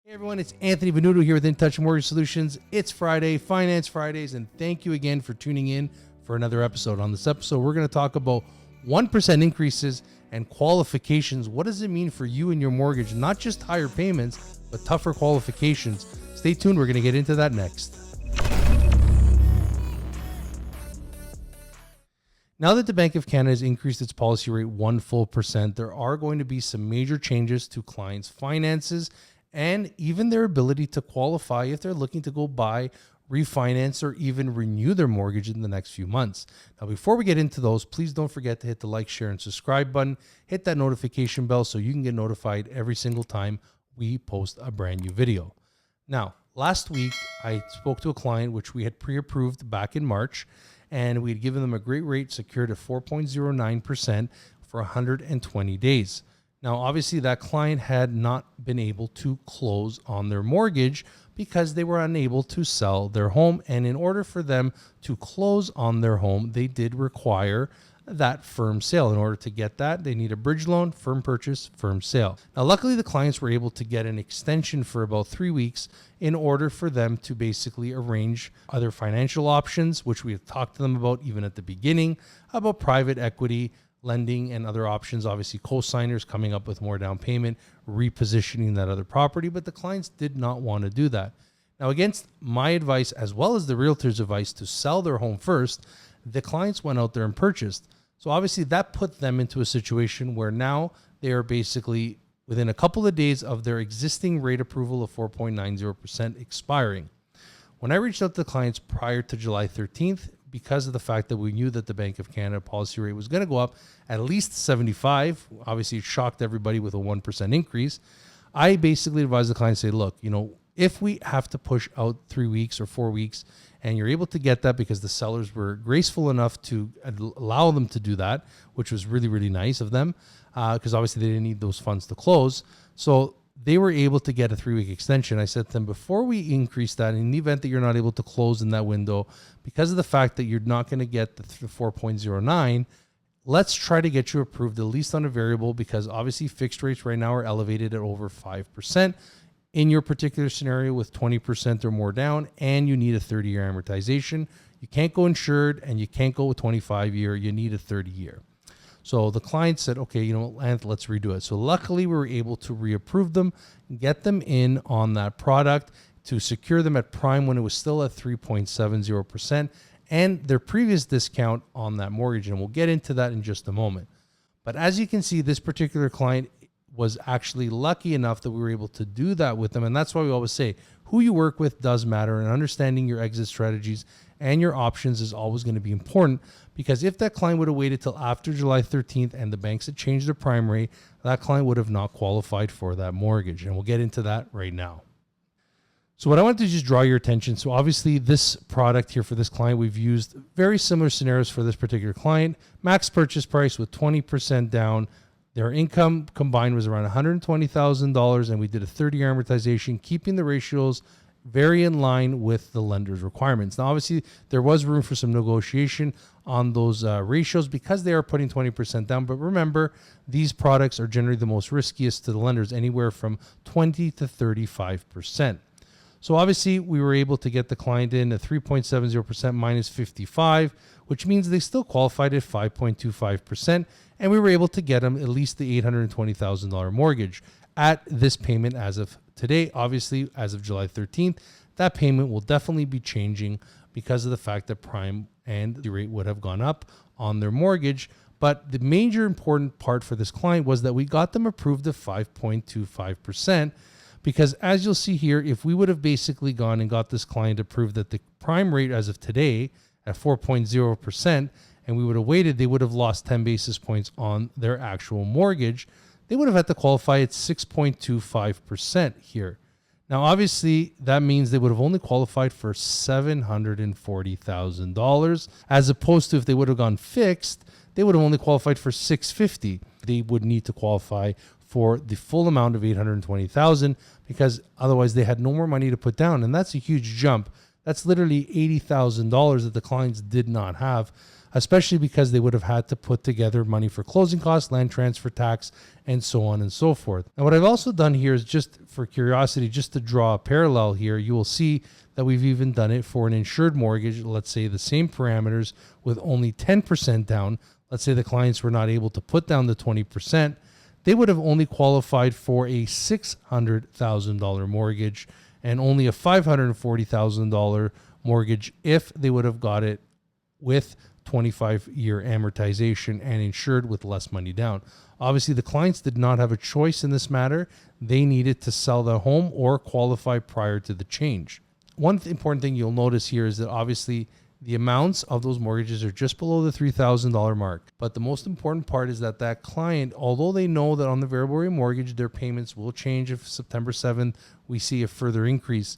Hey everyone, it's Anthony Venuto here with InTouch Mortgage Solutions. It's Friday, Finance Fridays, and thank you again for tuning in for another episode. On this episode, we're going to talk about 1% increases and qualifications. What does it mean for you and your mortgage? Not just higher payments, but tougher qualifications. Stay tuned. We're going to get into that next. Now that the Bank of Canada has increased its policy rate 1 full percent, there are going to be some major changes to clients' finances and even their ability to qualify if they're looking to go buy, refinance, or even renew their mortgage in the next few months. Now, before we get into those, please don't forget to hit the like, share, and subscribe button. Hit that notification bell so you can get notified every single time we post a brand new video. Now, last week, I spoke to a client which we had pre-approved back in March, and we had given them a great rate secured at 4.09% for 120 days. Now, obviously, that client had not been able to close on their mortgage because they were unable to sell their home. And in order for them to close on their home, they did require that firm sale. In order to get that, they need a bridge loan, firm purchase, firm sale. Now, luckily, the clients were able to get an extension for about 3 weeks in order for them to basically arrange other financial options, which we had talked to them about even at the beginning, about private equity, lending, and other options. Obviously, co-signers coming up with more down payment, repositioning that other property, but the clients did not want to do that. Now, against my advice, as well as the realtor's advice to sell their home first, the clients went out there and purchased. So obviously that put them into a situation where now they are basically within a couple of days of their existing rate approval of 4.90% expiring. When I reached out to the clients prior to July 13th, because of the fact that we knew that the Bank of Canada policy rate was going to go up at least 75, obviously it shocked everybody with a 1% increase. I basically advised the client, say, look, if we have to push out 3 weeks or 4 weeks and you're able to get that because the sellers were graceful enough to allow them to do that, which was really, really nice of them, because obviously they didn't need those funds to close. So they were able to get a 3-week extension. I said to them, before we increase that, in the event that you're not able to close in that window, because of the fact that you're not going to get the 4.09, let's try to get you approved at least on a variable, because obviously fixed rates right now are elevated at over 5% in your particular scenario with 20% or more down, and you need a 30-year amortization. You can't go insured and you can't go with 25-year. You need a 30-year. So the client said, okay, let's redo it. So luckily we were able to reapprove them, get them in on that product to secure them at prime when it was still at 3.70% and their previous discount on that mortgage. And we'll get into that in just a moment. But as you can see, this particular client was actually lucky enough that we were able to do that with them. And that's why we always say who you work with does matter, and understanding your exit strategies and your options is always going to be important, because if that client would have waited till after July 13th and the banks had changed their prime rate, that client would have not qualified for that mortgage. And we'll get into that right now. So what I want to just draw your attention. So obviously this product here for this client, we've used very similar scenarios for this particular client. Max purchase price with 20% down. Their income combined was around $120,000, and we did a 30-year amortization, keeping the ratios very in line with the lender's requirements. Now, obviously, there was room for some negotiation on those ratios because they are putting 20% down. But remember, these products are generally the most riskiest to the lenders, anywhere from 20 to 35%. So obviously, we were able to get the client in at 3.70% minus 55, which means they still qualified at 5.25%. And we were able to get them at least the $820,000 mortgage at this payment as of today. Obviously, as of July 13th, that payment will definitely be changing because of the fact that prime and the rate would have gone up on their mortgage. But the major important part for this client was that we got them approved at 5.25%, because as you'll see here, if we would have basically gone and got this client approved at the prime rate as of today at 4.0%, and we would have waited, they would have lost 10 basis points on their actual mortgage. They would have had to qualify at 6.25% here. Now, obviously, that means they would have only qualified for $740,000, as opposed to if they would have gone fixed, they would have only qualified for $650,000. They would need to qualify for the full amount of $820,000, because otherwise they had no more money to put down. And that's a huge jump. That's literally $80,000 that the clients did not have, especially because they would have had to put together money for closing costs, land transfer tax, and so on and so forth. And what I've also done here is, just for curiosity, just to draw a parallel here, you will see that we've even done it for an insured mortgage. Let's say the same parameters with only 10% down. Let's say the clients were not able to put down the 20%. They would have only qualified for a $600,000 mortgage and only a $540,000 mortgage if they would have got it with 25-year amortization and insured with less money down. Obviously, the clients did not have a choice in this matter. They needed to sell their home or qualify prior to the change. One important thing you'll notice here is that obviously the amounts of those mortgages are just below the $3,000 mark. But the most important part is that that client, although they know that on the variable rate mortgage, their payments will change if September 7th we see a further increase,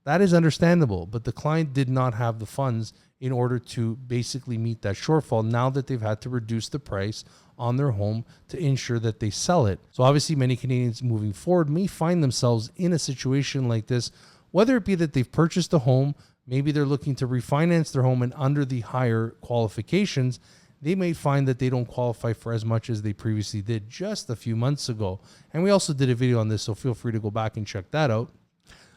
that is understandable. But the client did not have the funds in order to basically meet that shortfall now that they've had to reduce the price on their home to ensure that they sell it. So obviously many Canadians moving forward may find themselves in a situation like this, whether it be that they've purchased a home, maybe they're looking to refinance their home, and under the higher qualifications, they may find that they don't qualify for as much as they previously did just a few months ago. And we also did a video on this, so feel free to go back and check that out.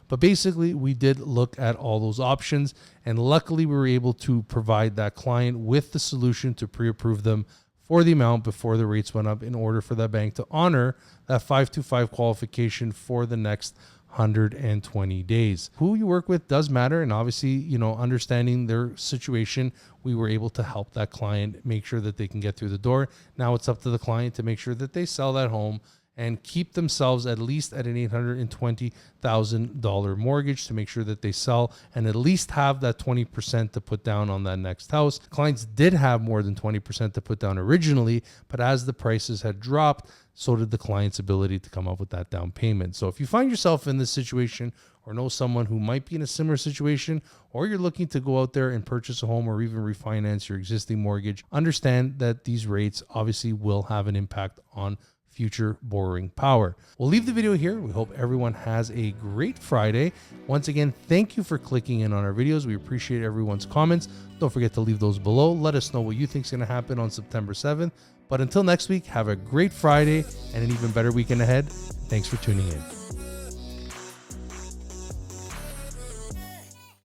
But basically, we did look at all those options, and luckily we were able to provide that client with the solution to pre-approve them for the amount before the rates went up, in order for that bank to honor that 525 qualification for the next 120 days. Who you work with does matter, and obviously, understanding their situation, we were able to help that client make sure that they can get through the door. Now it's up to the client to make sure that they sell that home and keep themselves at least at an $820,000 mortgage, to make sure that they sell and at least have that 20% to put down on that next house. Clients did have more than 20% to put down originally, but as the prices had dropped, so did the client's ability to come up with that down payment. So if you find yourself in this situation, or know someone who might be in a similar situation, or you're looking to go out there and purchase a home or even refinance your existing mortgage, understand that these rates obviously will have an impact on future borrowing power. We'll leave the video here. We hope everyone has a great Friday. Once again, thank you for clicking in on our videos. We appreciate everyone's comments. Don't forget to leave those below. Let us know what you think is going to happen on September 7th. But until next week, have a great Friday and an even better weekend ahead. Thanks for tuning in.